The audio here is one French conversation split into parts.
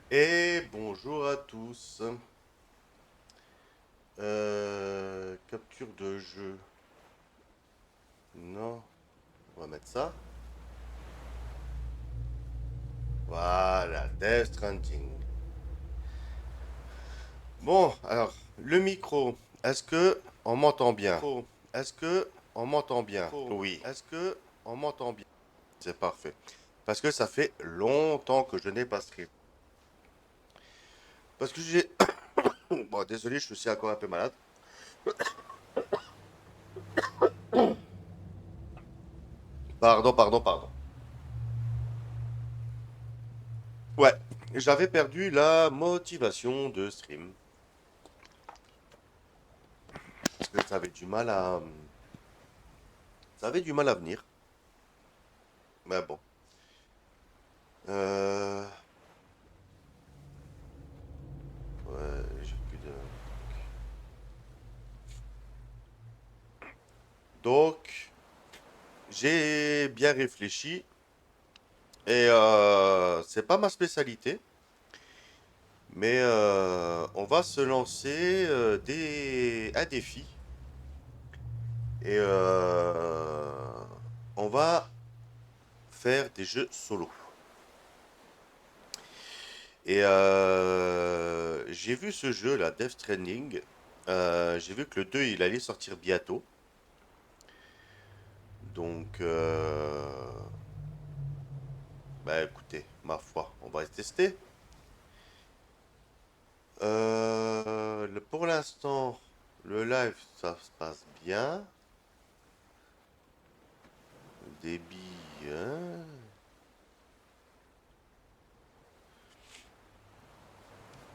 Et bonjour à tous. Capture de jeu. Non, on va mettre ça. Voilà, Death Stranding. Bon, alors, le micro. Est-ce que on m'entend bien? Est-ce que on m'entend bien? Oui. Est-ce que on m'entend bien? C'est parfait. Parce que ça fait longtemps que je n'ai pas stream. Parce que j'ai... Bon, désolé, je suis encore un peu malade. Pardon, pardon, pardon. Ouais, j'avais perdu la motivation de stream. Parce que ça avait du mal à venir. Mais bon. Euh, ouais, j'ai plus de. Donc, j'ai bien réfléchi. Et c'est pas ma spécialité. Mais on va se lancer un défi. Et on va faire des jeux solo. Et j'ai vu ce jeu, là, Death Stranding. J'ai vu que le 2 il allait sortir bientôt. Donc, bah écoutez, ma foi, on va tester. Pour l'instant, le live, ça se passe bien. Le débit, hein.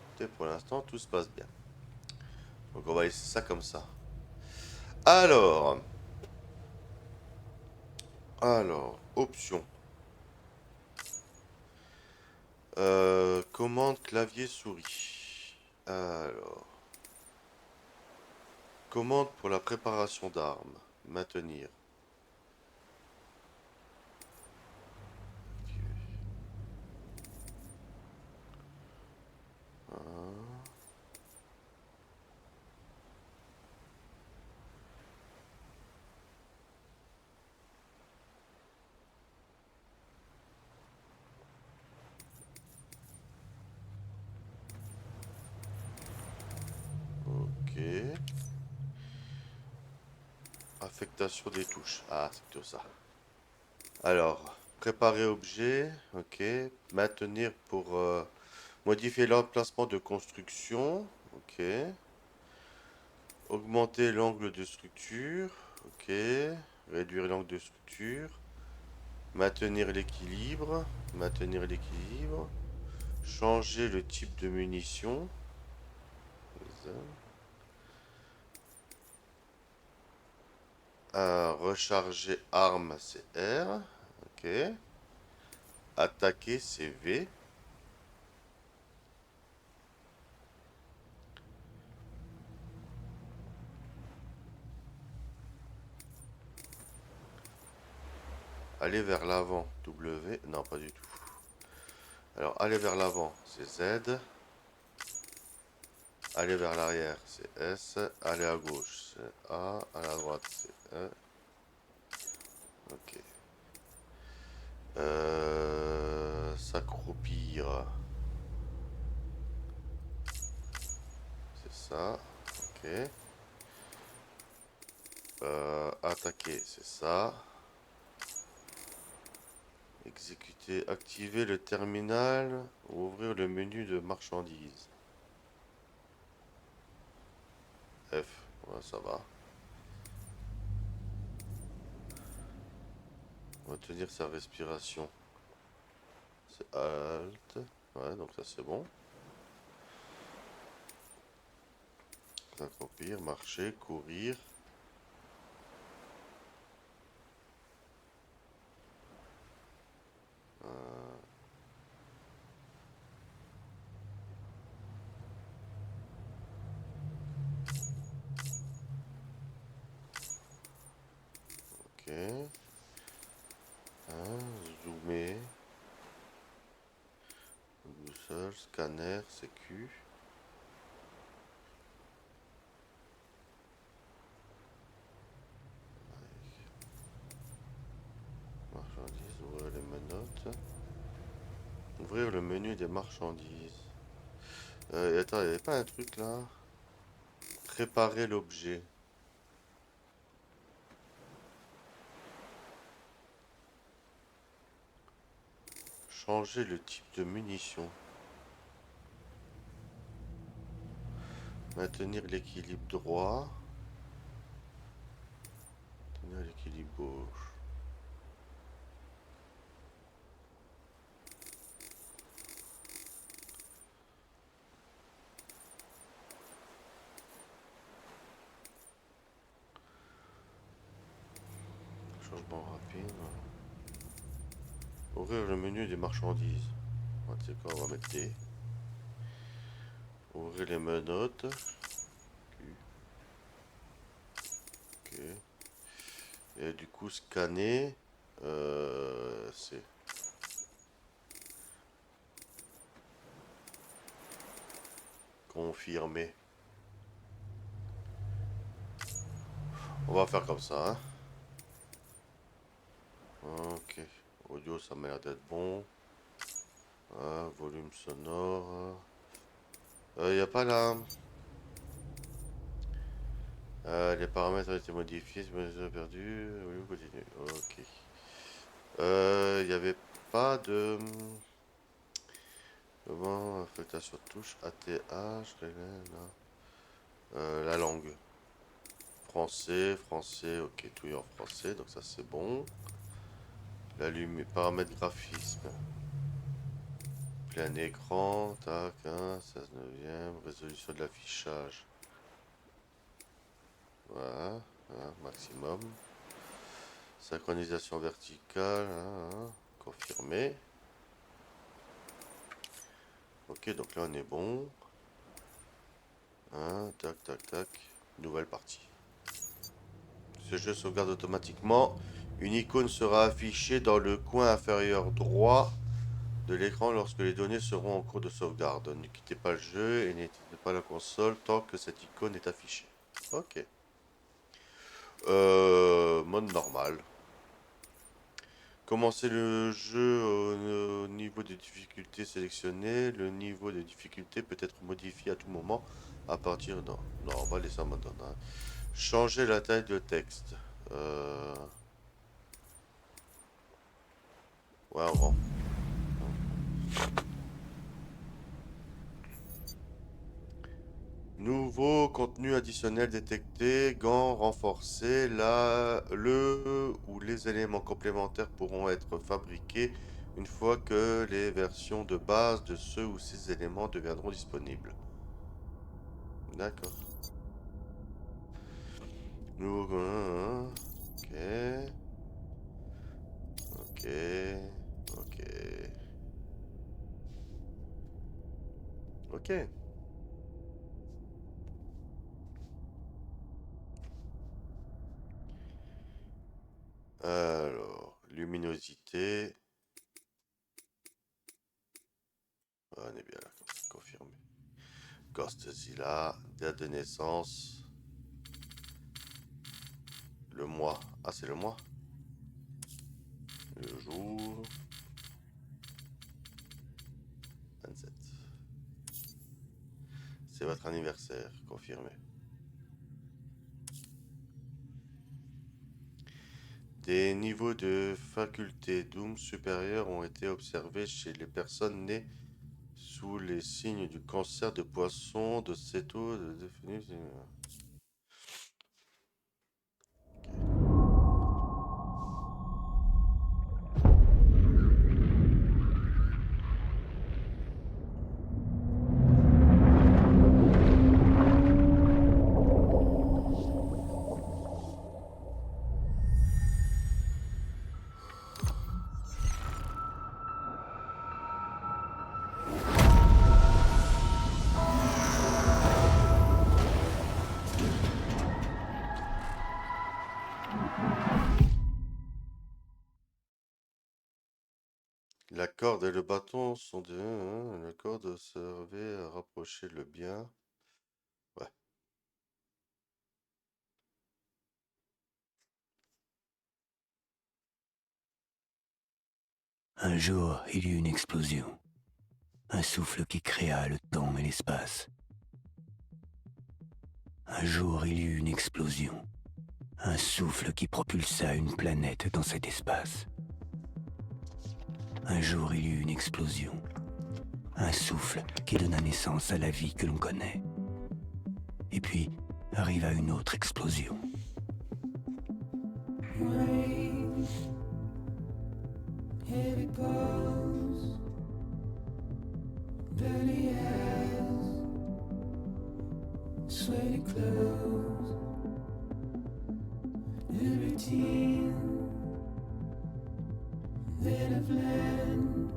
Écoutez, pour l'instant, tout se passe bien. Donc, on va laisser ça comme ça. Alors, options. Commande clavier souris. Alors, commande pour la préparation d'armes. Maintenir. Ok. Affectation des touches. Ah, c'est plutôt ça. Alors, préparer objet. Ok. Maintenir pour modifier l'emplacement de construction. Ok. Augmenter l'angle de structure. Ok. Réduire l'angle de structure. Maintenir l'équilibre. Maintenir l'équilibre. Changer le type de munition. Recharger arme, c'est R. Ok. Attaquer, c'est V. Aller vers l'avant, W. Non, pas du tout. Alors, aller vers l'avant, c'est Z. Aller vers l'arrière, c'est S. Aller à gauche, c'est A. À la droite, c'est E. Ok. S'accroupir, c'est ça. Ok. Attaquer, c'est ça. Exécuter, activer le terminal ou ouvrir le menu de marchandises. F, ouais, ça va. Retenir sa respiration. C'est Alt. Ouais, donc ça c'est bon. S'accroupir, marcher, courir. Ok. Zoomer. Boussole, scanner, sécu. Marchandises, ouvrir les menottes. Ouvrir le menu des marchandises. Attends, il n'y avait pas un truc là? Préparer l'objet. Changer le type de munition. Maintenir l'équilibre droit. Maintenir l'équilibre gauche. Changement rapide. Ouvrir le menu des marchandises. Tu sais quoi, on va mettre D. Ouvrir les menottes. Ok. Et du coup, scanner. C'est confirmer. On va faire comme ça, hein. Ok. Audio, ça m'a l'air d'être bon. Ah, volume sonore. Il n'y a pas là. Les paramètres ont été modifiés, c'est perdu. Oui, on continue. Ok. Il n'y avait pas de. Comment affectation touche ATH, la langue. Français, français, ok, tout est en français, donc ça c'est bon. Paramètres graphisme. Plein écran, tac, 16 neuvième, résolution de l'affichage. Voilà, maximum. Synchronisation verticale, confirmé. Ok, donc là on est bon. Tac, tac, tac. Nouvelle partie. Ce jeu sauvegarde automatiquement. Une icône sera affichée dans le coin inférieur droit de l'écran lorsque les données seront en cours de sauvegarde. Ne quittez pas le jeu et n'éteignez pas la console tant que cette icône est affichée. Ok. Mode normal. Commencez le jeu au niveau de difficulté sélectionné. Le niveau de difficulté peut être modifié à tout moment à partir d'un... Non, on va laisser en mode normal. Changer la taille de texte. Ouais, on va. Nouveau contenu additionnel détecté, gants renforcés, là, le ou les éléments complémentaires pourront être fabriqués une fois que les versions de base de ceux ou ces éléments deviendront disponibles. D'accord. Nouveau, ok, ok, ok, ok. Alors, luminosité. On est bien là, confirmé. Ghostzilla, date de naissance, le mois. Ah, c'est le mois. Le jour. 27. C'est votre anniversaire, confirmé. Des niveaux de faculté Doom supérieurs ont été observés chez les personnes nées sous les signes du cancer de poisson, de céto, de défini. La corde et le bâton sont des... La corde servait à rapprocher le bien. Ouais. Un jour, il y eut une explosion. Un souffle qui créa le temps et l'espace. Un jour, il y eut une explosion. Un souffle qui propulsa une planète dans cet espace. Un jour, il y eut une explosion. Un souffle qui donna naissance à la vie que l'on connaît. Et puis, arriva une autre explosion. Heavy pulse, dirty eyes, sweaty clothes, the routine that I've learned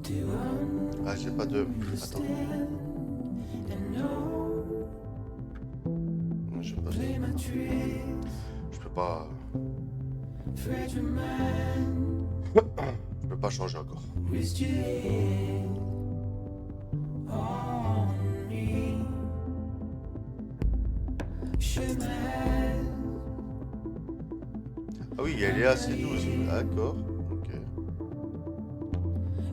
to Ah, j'ai pas de... Attends. Je peux pas... Je peux pas... Je peux pas changer encore. Ah oui, elle est assez douce. D'accord. Ok.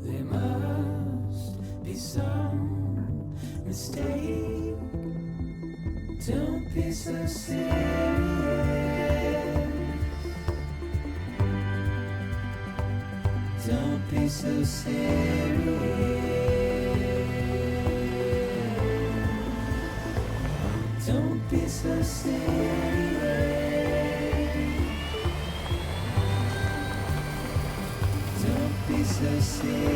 There must be some mistake. Don't be so serious. Don't be so serious. Don't be so serious. Don't be so serious.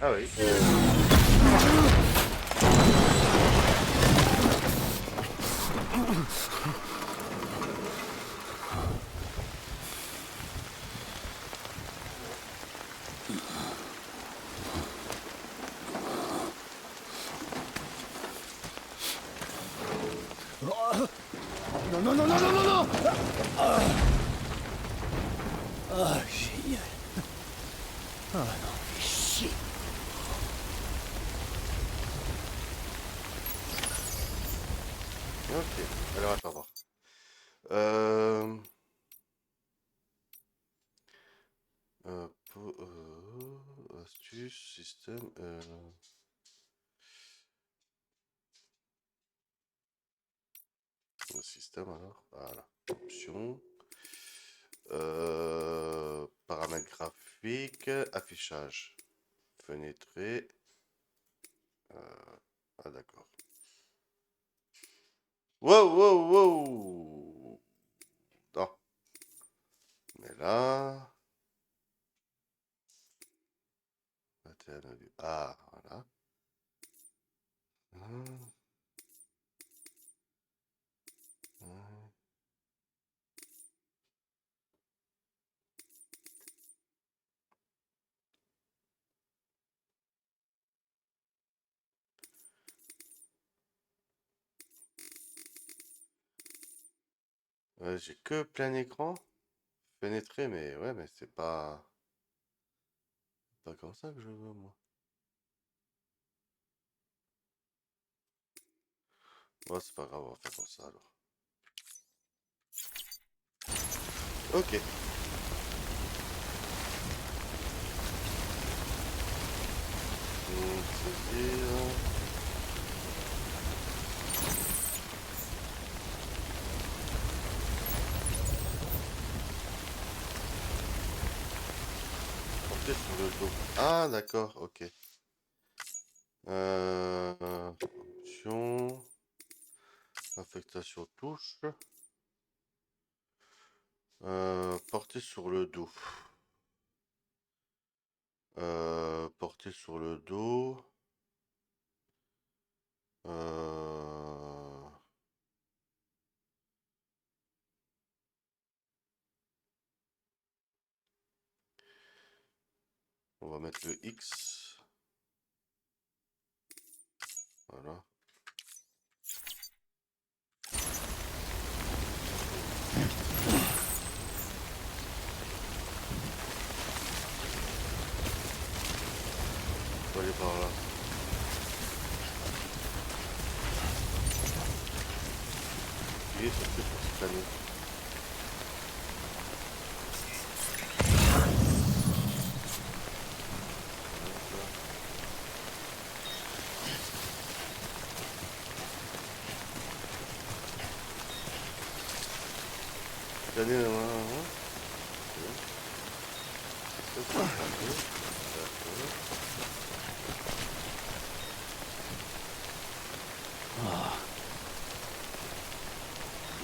Ah oui. Non, non, non, non, non, non, non. Ah, génial. Ah non, fais chier. Ok. Alors, attends voir. Astuce, système. Le système alors. Voilà. Options. Paramètres graphiques. Affichage. Fenêtré. Ah d'accord. Wow, wow, wow. Non. Mais là. Ah, voilà. Hum, hum. J'ai que plein écran. Fenêtré, mais ouais, mais c'est pas comme ça que je veux, moi. Ouais, c'est pas grave, on va faire comme ça alors. Ok. Saisir. Porter sur le dos. Ah, d'accord, ok. Option. Affectation touche. Porter sur le dos. Porter sur le dos. On va mettre le X. Voilà. On va aller par là. Appuyez sur ce pour scanner. Scanner,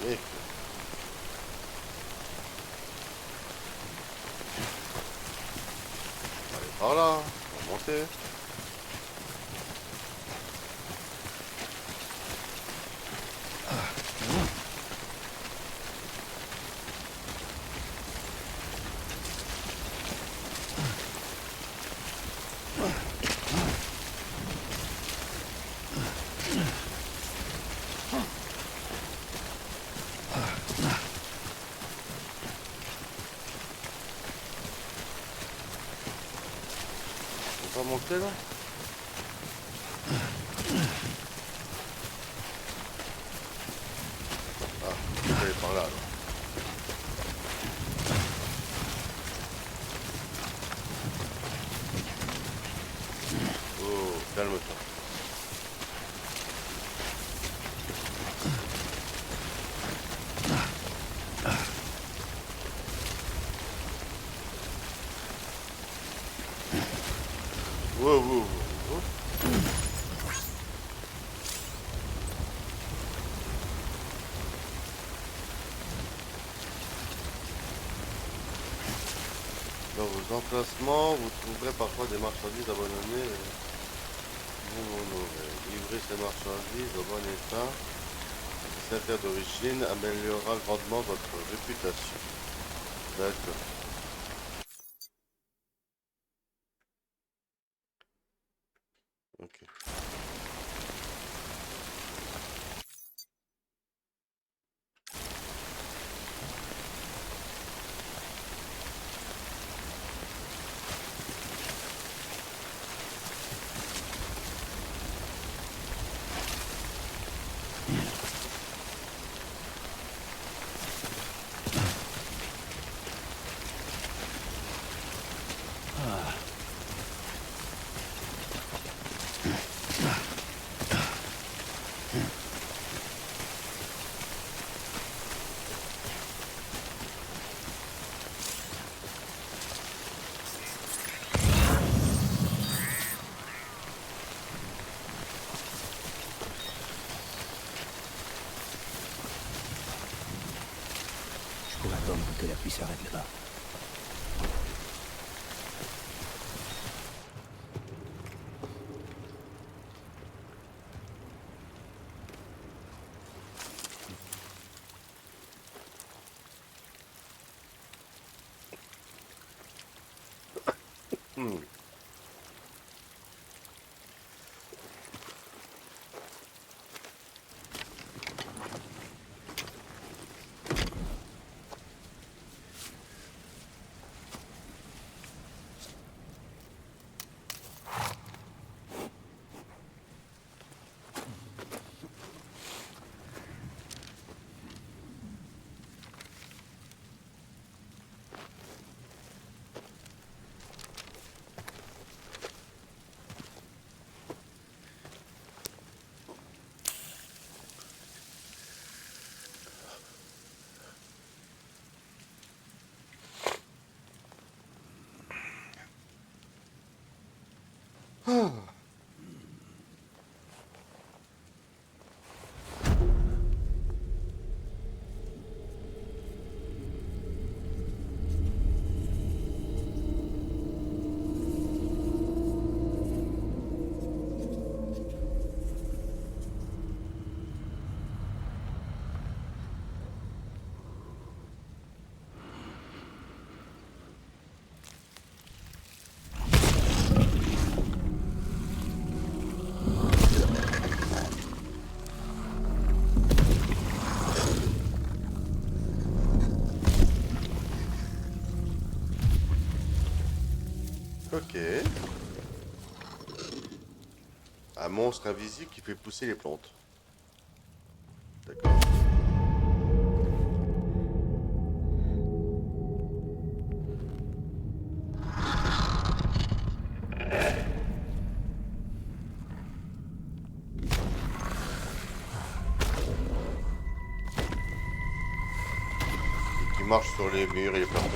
Mec. On va aller par là. On va monter. On va monter là. Ah, on va aller par là alors. Oh, calme-toi. Wow, wow, wow, wow. Dans vos emplacements, vous trouverez parfois des marchandises abandonnées. Livrer ces marchandises au bon état, ces terre d'origine améliorera grandement votre réputation. D'accord. Ok. Hmm. Ok. Un monstre invisible qui fait pousser les plantes. D'accord. Et qui marche sur les murs et les plafonds.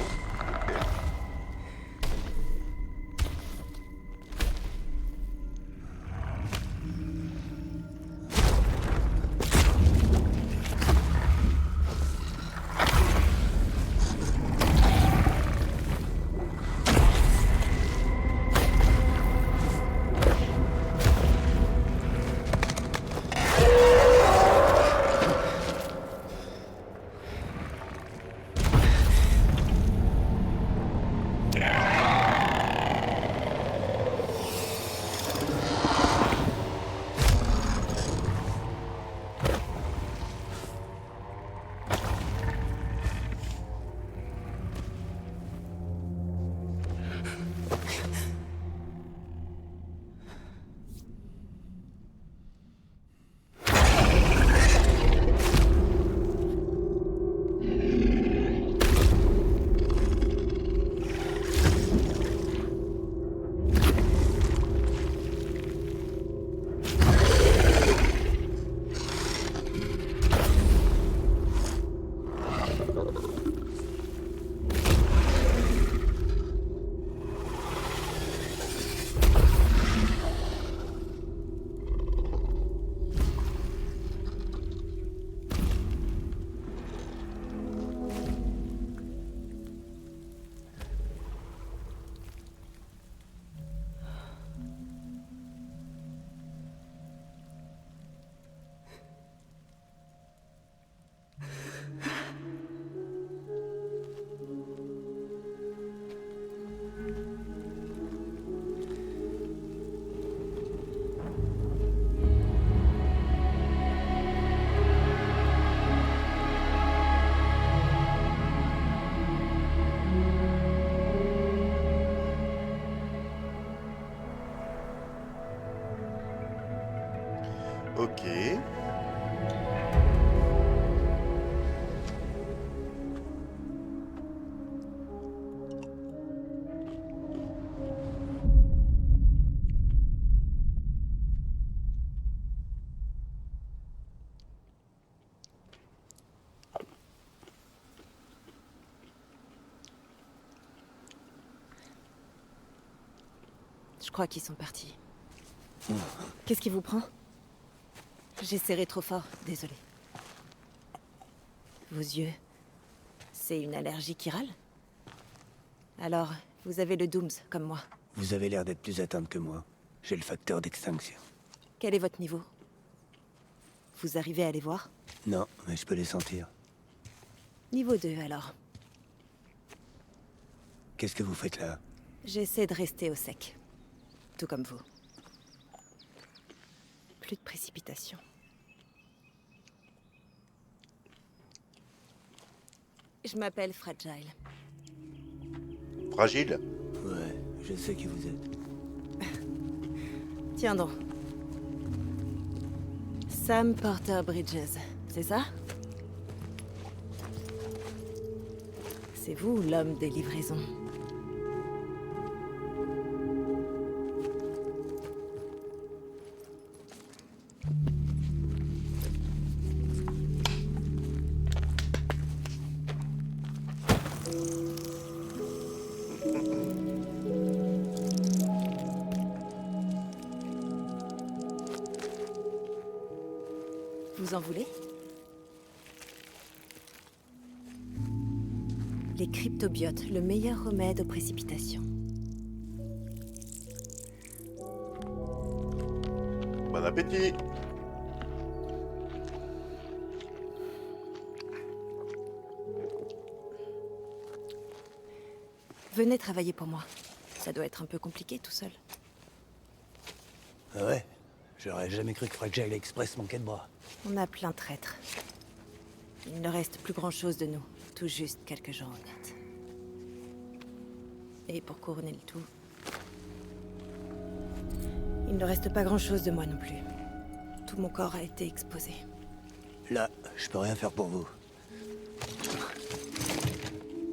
Ok. Ok. Je crois qu'ils sont partis. Qu'est-ce qui vous prend? J'ai serré trop fort, désolé. Vos yeux... C'est une allergie qui râle? Alors, vous avez le Dooms, comme moi. Vous avez l'air d'être plus atteinte que moi. J'ai le facteur d'extinction. Quel est votre niveau? Vous arrivez à les voir? Non, mais je peux les sentir. Niveau 2, alors. Qu'est-ce que vous faites là? J'essaie de rester au sec. Tout comme vous. Plus de précipitation. Je m'appelle Fragile. Fragile? Ouais, je sais qui vous êtes. Tiens donc. Sam Porter Bridges, c'est ça? C'est vous, l'homme des livraisons. Vous en voulez? Les cryptobiotes, le meilleur remède aux précipitations. Bon appétit! Venez travailler pour moi. Ça doit être un peu compliqué tout seul. Ah ouais? J'aurais jamais cru que Fragile Express manquait de bras. On a plein de traîtres. Il ne reste plus grand-chose de nous. Tout juste quelques gens honnêtes. Et pour couronner le tout, il ne reste pas grand-chose de moi non plus. Tout mon corps a été exposé. Là, je peux rien faire pour vous.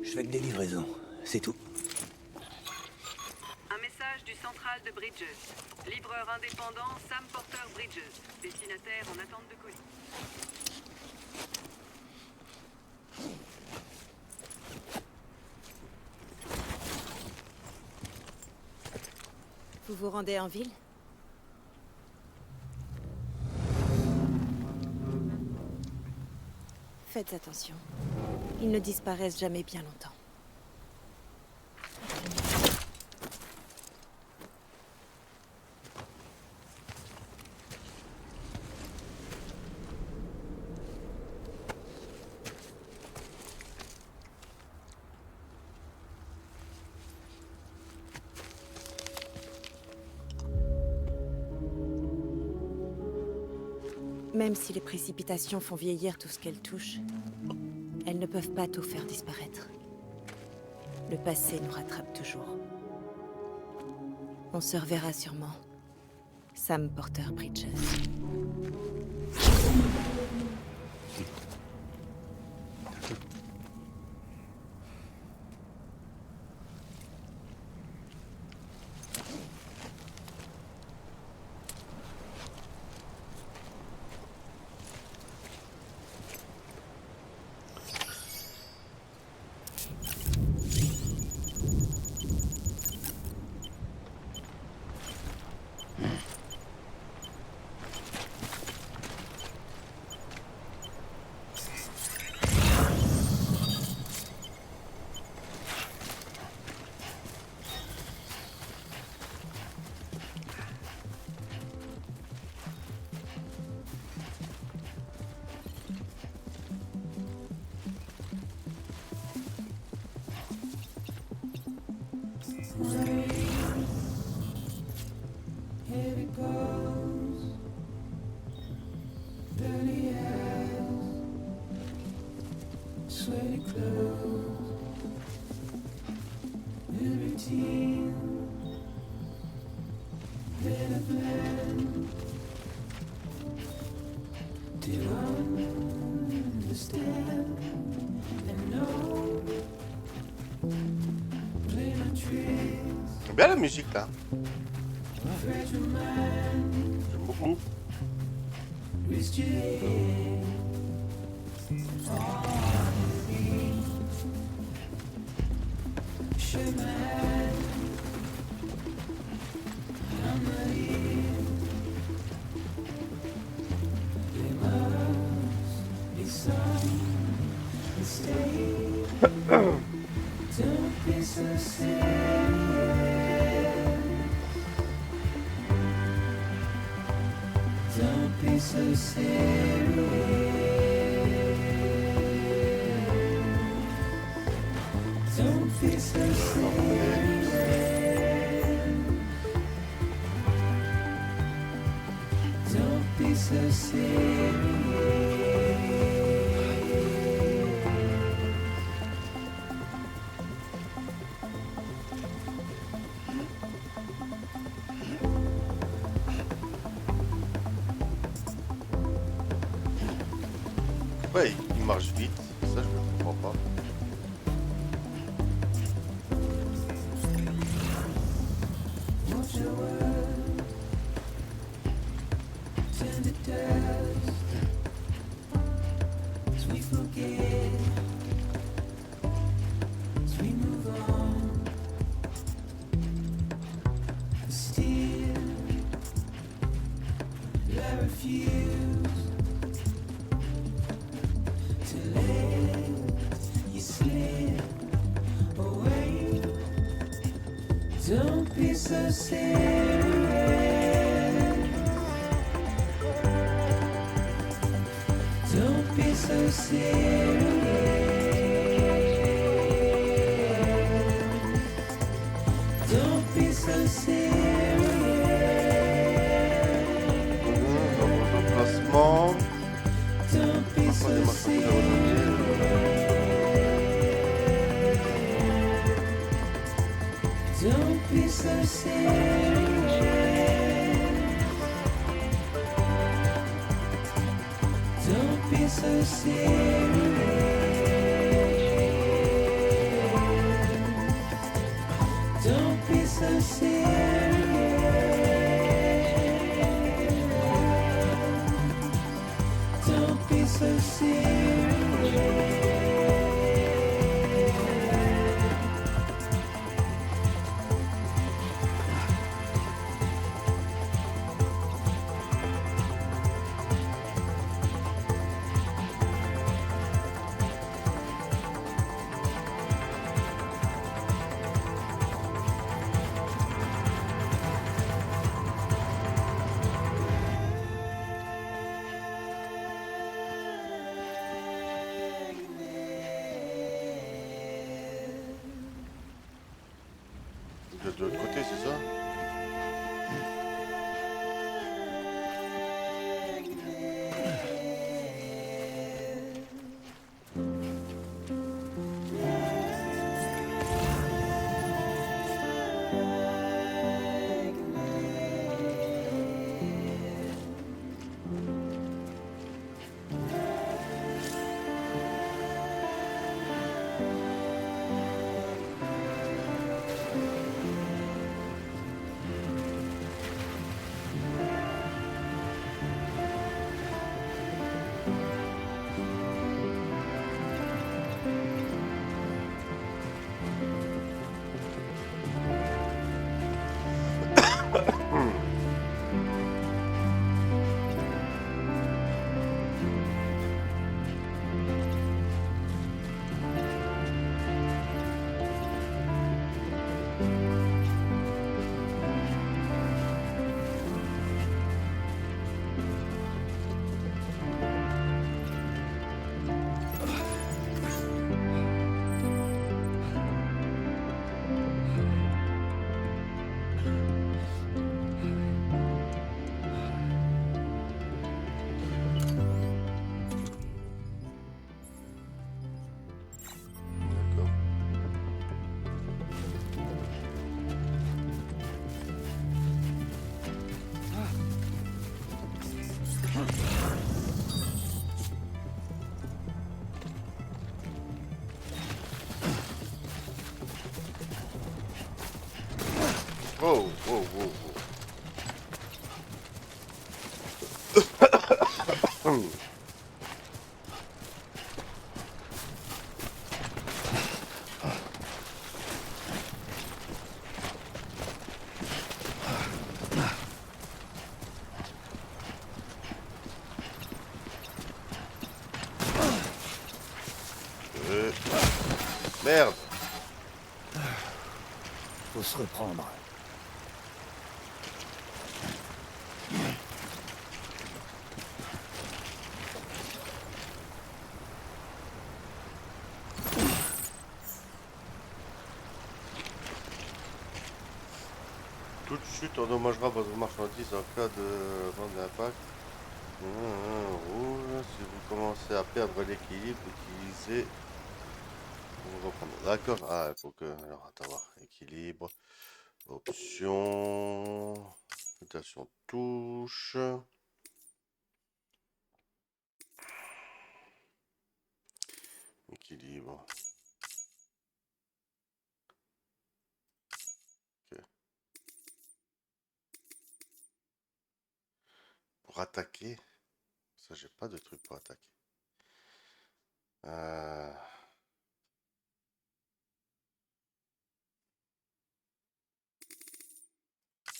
Je fais que des livraisons, c'est tout. Un message du central de Bridges. Livreur indépendant Sam Porter Bridges. Destinataire en attente de colis. Vous vous rendez en ville? Faites attention. Ils ne disparaissent jamais bien longtemps. Même si les précipitations font vieillir tout ce qu'elles touchent, elles ne peuvent pas tout faire disparaître. Le passé nous rattrape toujours. On se reverra sûrement. Sam Porter Bridges. J'aime bien la musique là. J'aime beaucoup. Ouais, il marche vite. Ça, je ne comprends pas. Don't be so serious. Don't be so serious. Don't be so serious. Dans mon emplacement. Don't be so serious. Don't be so serious. Don't be so serious. Don't be so serious. Don't be so serious. De l'autre côté, c'est ça? Oh, oh, oh, oh. Merde. Faut se reprendre. Toute chute endommagera votre marchandise en cas de vent d'impact. Rouge, si vous commencez à perdre l'équilibre, utilisez pour reprendre. D'accord. Ah, il faut que. Alors, attends, voir. Équilibre. Options. Mutation touche. Équilibre. Ok. Pour attaquer. Ça, j'ai pas de truc pour attaquer. Euh,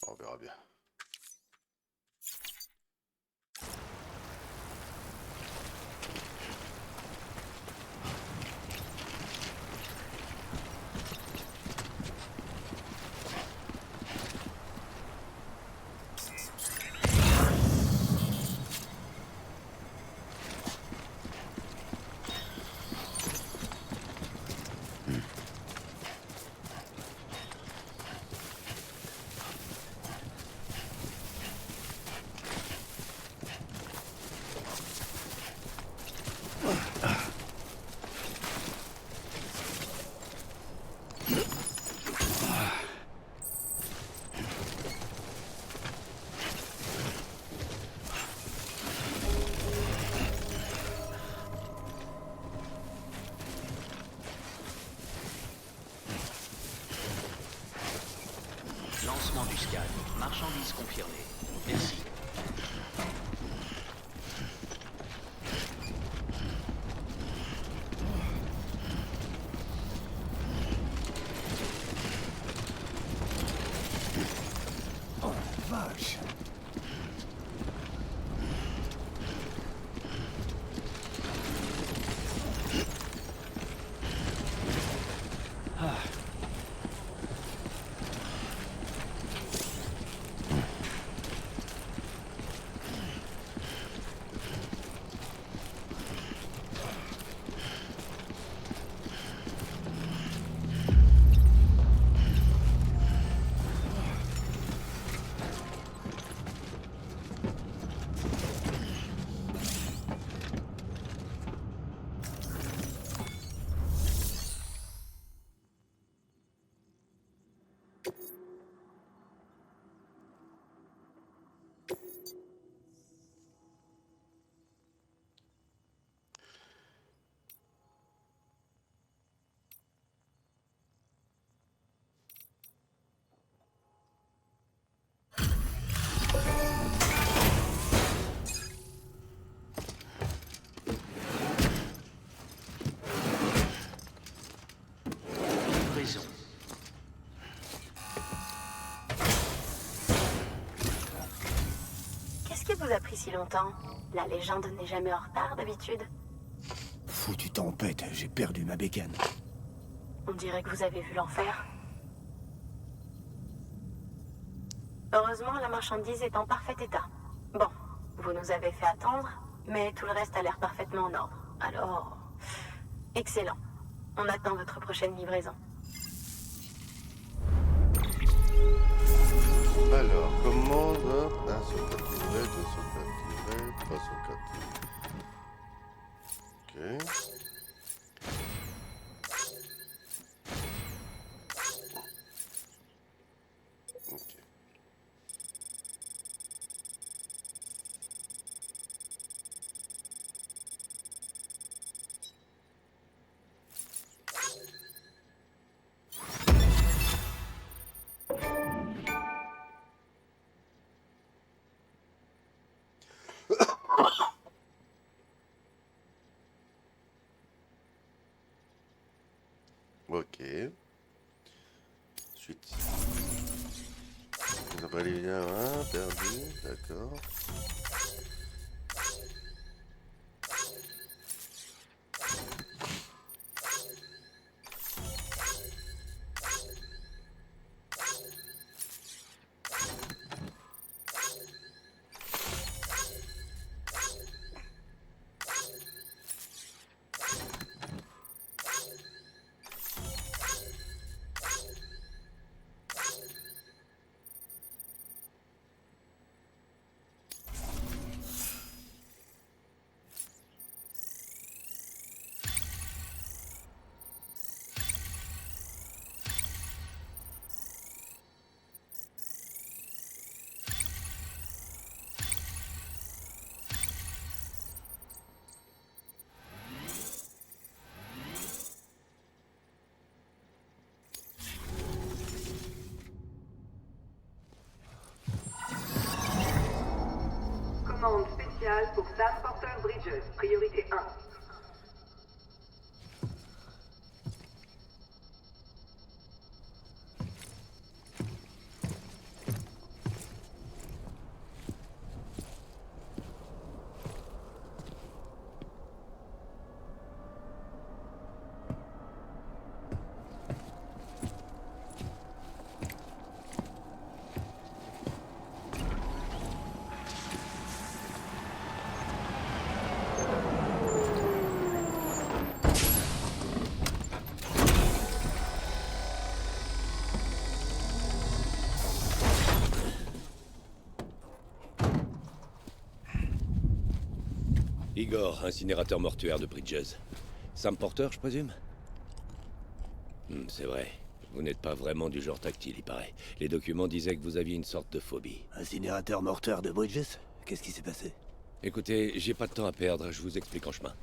On verra bien. Lancement du scan. Marchandise confirmée. Merci. Oh, vache. Livraison. Qu'est-ce qui vous a pris si longtemps? La légende n'est jamais en retard d'habitude. Foutue tempête, j'ai perdu ma bécane. On dirait que vous avez vu l'enfer. Heureusement, la marchandise est en parfait état. Bon, vous nous avez fait attendre, mais tout le reste a l'air parfaitement en ordre. Alors, excellent. On attend votre prochaine livraison. Alors, commande 1 sur 4 livrets, 2 sur 4 livrets, 3 sur 4 livrets. Ok. Ok. Ok. Suite. On a pas les liens, hein, perdu, d'accord. initiale pour Sam Porter Bridges, priorité 1. Igor, incinérateur mortuaire de Bridges. Sam Porter, je présume? C'est vrai. Vous n'êtes pas vraiment du genre tactile, il paraît. Les documents disaient que vous aviez une sorte de phobie. Incinérateur mortuaire de Bridges? Qu'est-ce qui s'est passé? Écoutez, j'ai pas de temps à perdre, je vous explique en chemin.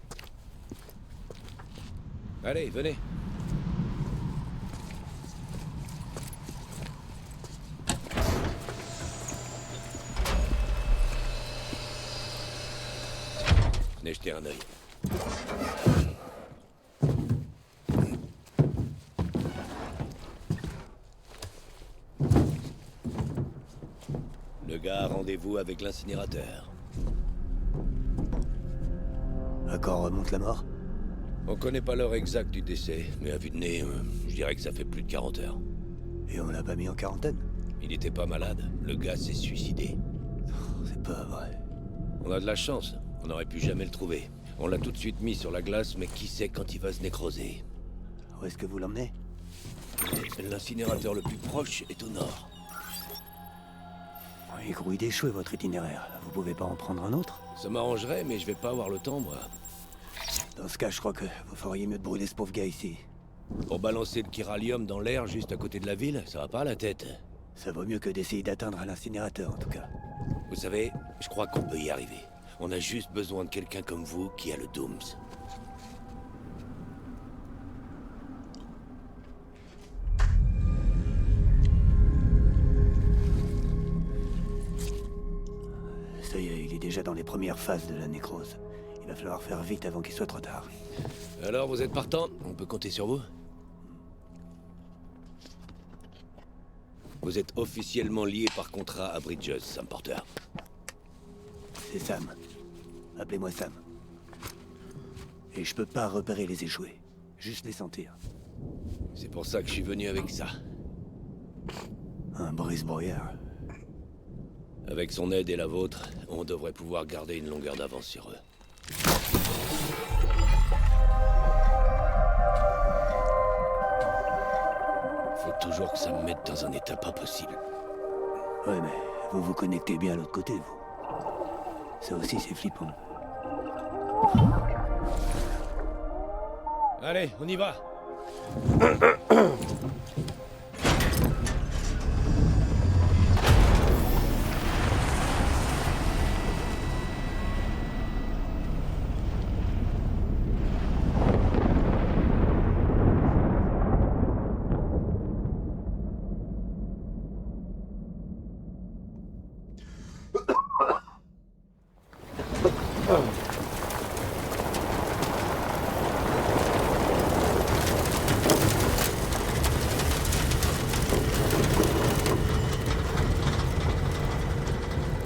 Allez, venez. Venez jeter un œil. Le gars a rendez-vous avec l'incinérateur. À quand remonte la mort? On connaît pas l'heure exacte du décès, mais à vue de nez, je dirais que ça fait plus de 40 heures. Et on l'a pas mis en quarantaine? Il était pas malade, le gars s'est suicidé. C'est pas vrai. On a de la chance, on aurait pu jamais le trouver. On l'a tout de suite mis sur la glace, mais qui sait quand il va se nécroser? Où est-ce que vous l'emmenez? L'incinérateur le plus proche est au nord. Il grouille d'échouer votre itinéraire. Vous pouvez pas en prendre un autre? Ça m'arrangerait, mais je vais pas avoir le temps, moi. Dans ce cas, je crois que vous feriez mieux de brûler ce pauvre gars ici. Pour balancer le chiralium dans l'air juste à côté de la ville, ça va pas à la tête. Ça vaut mieux que d'essayer d'atteindre à l'incinérateur, en tout cas. Vous savez, je crois qu'on peut y arriver. On a juste besoin de quelqu'un comme vous qui a le Dooms. Ça y est, il est déjà dans les premières phases de la nécrose. Il va falloir faire vite avant qu'il soit trop tard. Alors, vous êtes partant? On peut compter sur vous? Vous êtes officiellement lié par contrat à Bridges, Sam Porter. C'est Sam. Appelez-moi Sam. Et je peux pas repérer les échoués. Juste les sentir. C'est pour ça que je suis venu avec ça. Un brise-brouillard. Avec son aide et la vôtre, on devrait pouvoir garder une longueur d'avance sur eux. Faut toujours que ça me mette dans un état pas possible. Ouais, mais vous vous connectez bien à l'autre côté, vous. Ça aussi, c'est flippant. Allez, on y va!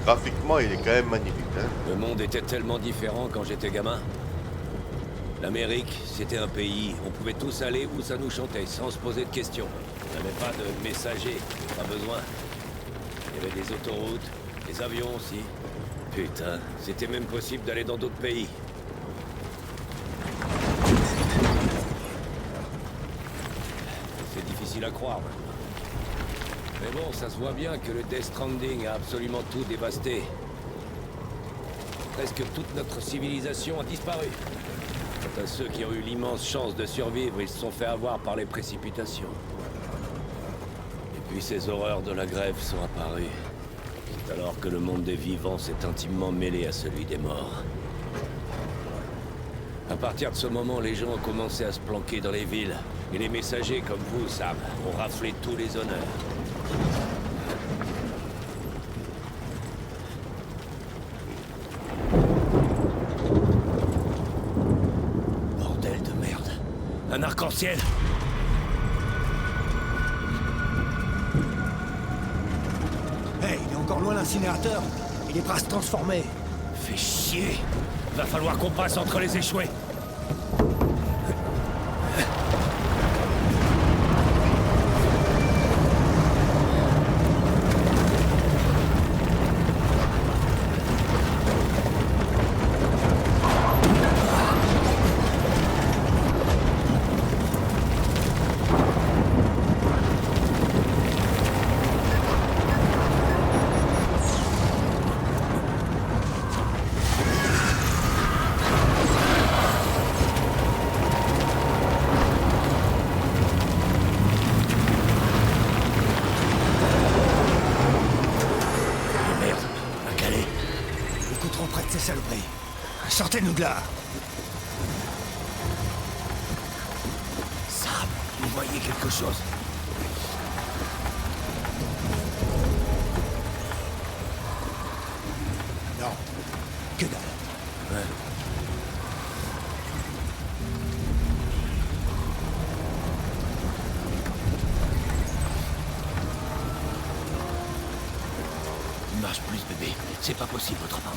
Graphiquement, il est quand même magnifique, hein. Le monde était tellement différent quand j'étais gamin. L'Amérique, c'était un pays. On pouvait tous aller où ça nous chantait, sans se poser de questions. On n'avait pas de messagers, pas besoin. Il y avait des autoroutes, des avions aussi. Putain, c'était même possible d'aller dans d'autres pays. C'est difficile à croire maintenant. Mais bon, ça se voit bien que le Death Stranding a absolument tout dévasté. Presque toute notre civilisation a disparu. Quant à ceux qui ont eu l'immense chance de survivre, ils se sont fait avoir par les précipitations. Et puis ces horreurs de la grève sont apparues. C'est alors que le monde des vivants s'est intimement mêlé à celui des morts. À partir de ce moment, les gens ont commencé à se planquer dans les villes. Et les messagers comme vous, Sam, ont raflé tous les honneurs. arc-en-ciel. Hey, il est encore loin l'incinérateur. Il est prêt à se transformer. Fais chier. Va falloir qu'on passe entre les échoués. Sortez-nous de là. Sam, vous voyez quelque chose? Non. Que dalle. Ouais. Il marche plus, bébé. C'est pas possible autrement.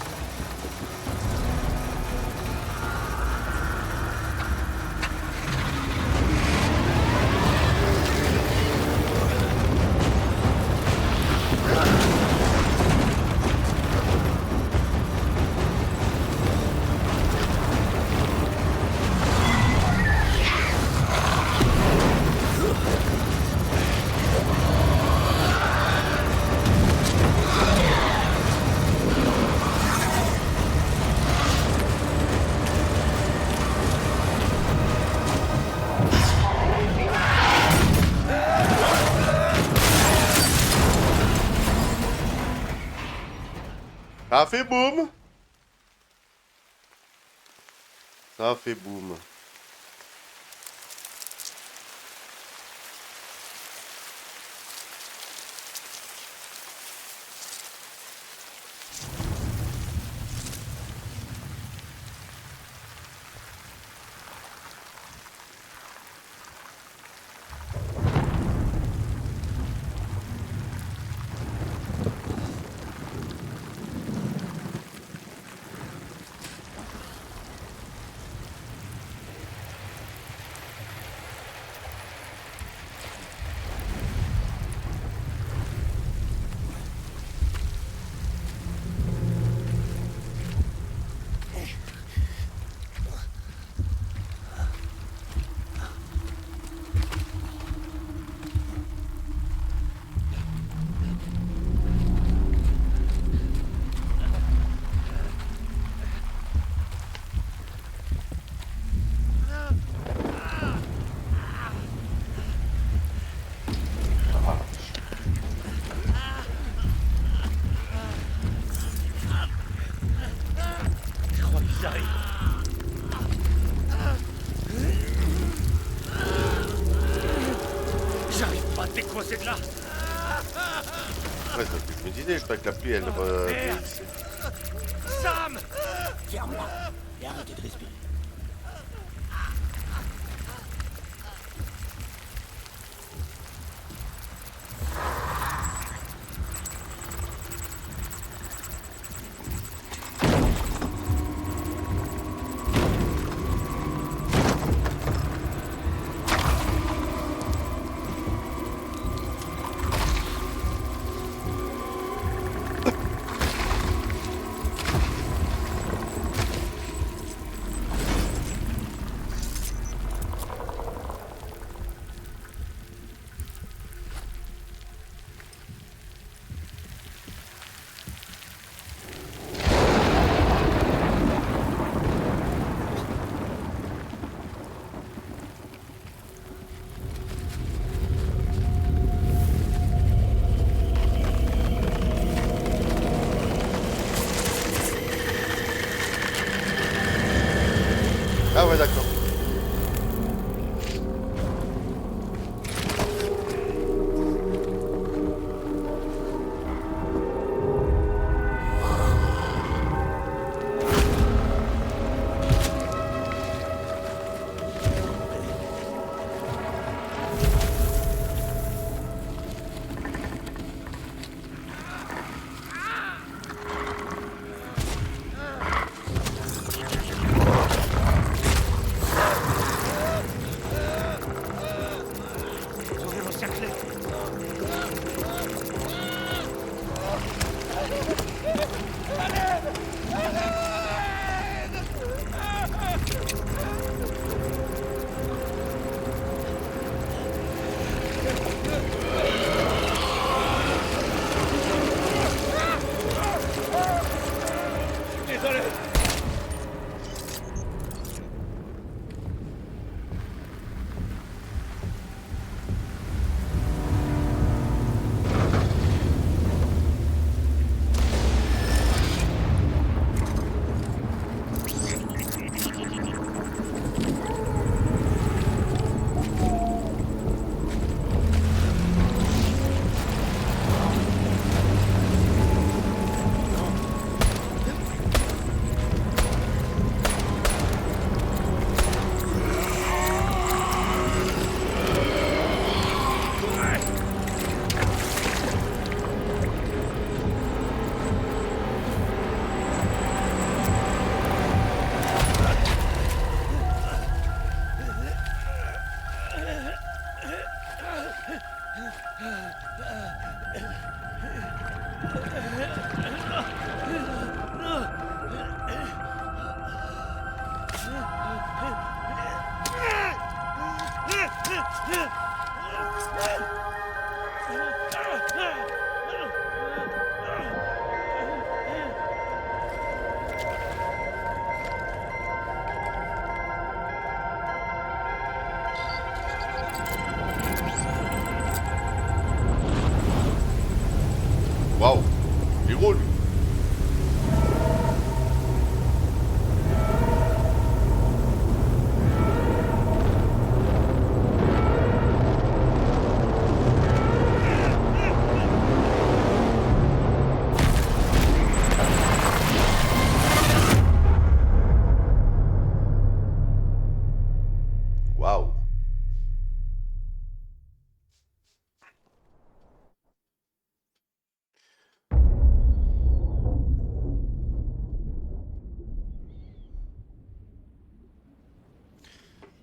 Ça a fait boum. Ça a fait boum. J'arrive pas à te décoincer de là. Ouais, c'est ce que je me disais, je crois que la pluie, elle... Sam! Ferme-la et arrêtez de respirer. Waouh, il est gros lui. Waouh.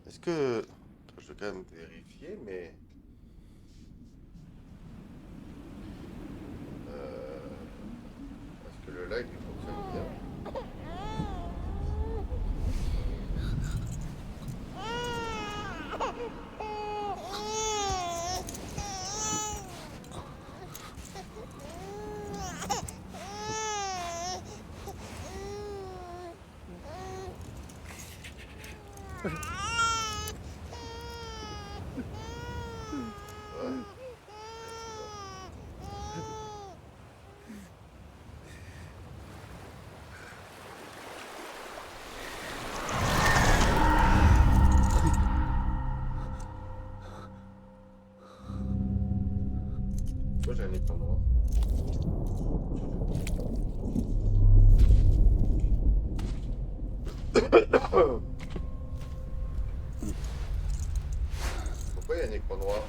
Est-ce que... Je vais quand même vérifier, mais... Est-ce que le live il fonctionne bien? Ouais. Pourquoi j'ai un écran noir? Pourquoi il y a un écran noir?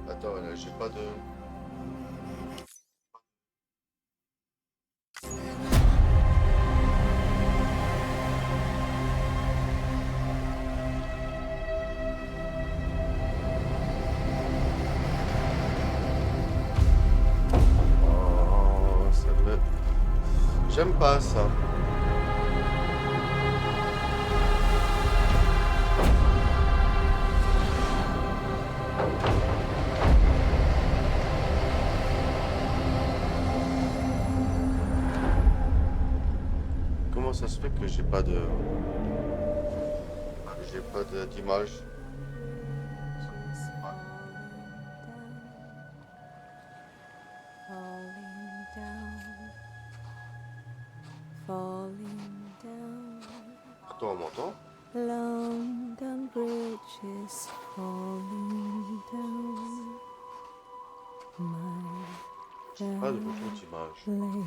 Attends, là, j'ai pas de... Oh, ça me... J'aime pas ça. Comment ça se fait que j'ai pas de... J'ai pas d'image? Falling down, falling down. Attends, on m'entend? London Bridge is falling down. My J'ai pas de retour d'image. lady.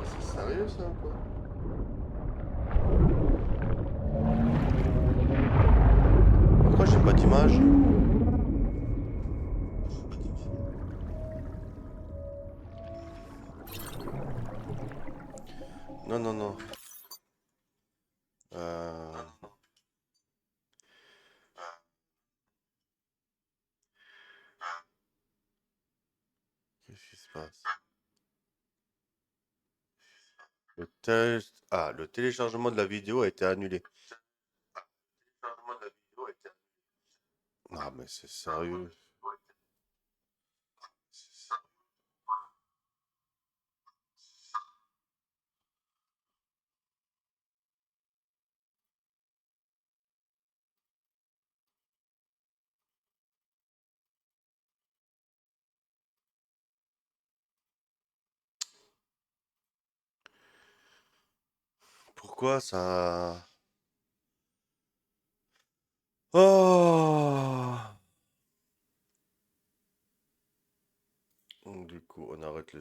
C'est sérieux ça ou quoi? Pourquoi j'ai pas d'image? Non, non, non. Qu'est-ce qui se passe? Le téléchargement de la vidéo a été annulé. Non, mais c'est sérieux. Pourquoi ça... Oh! Du coup, on arrête le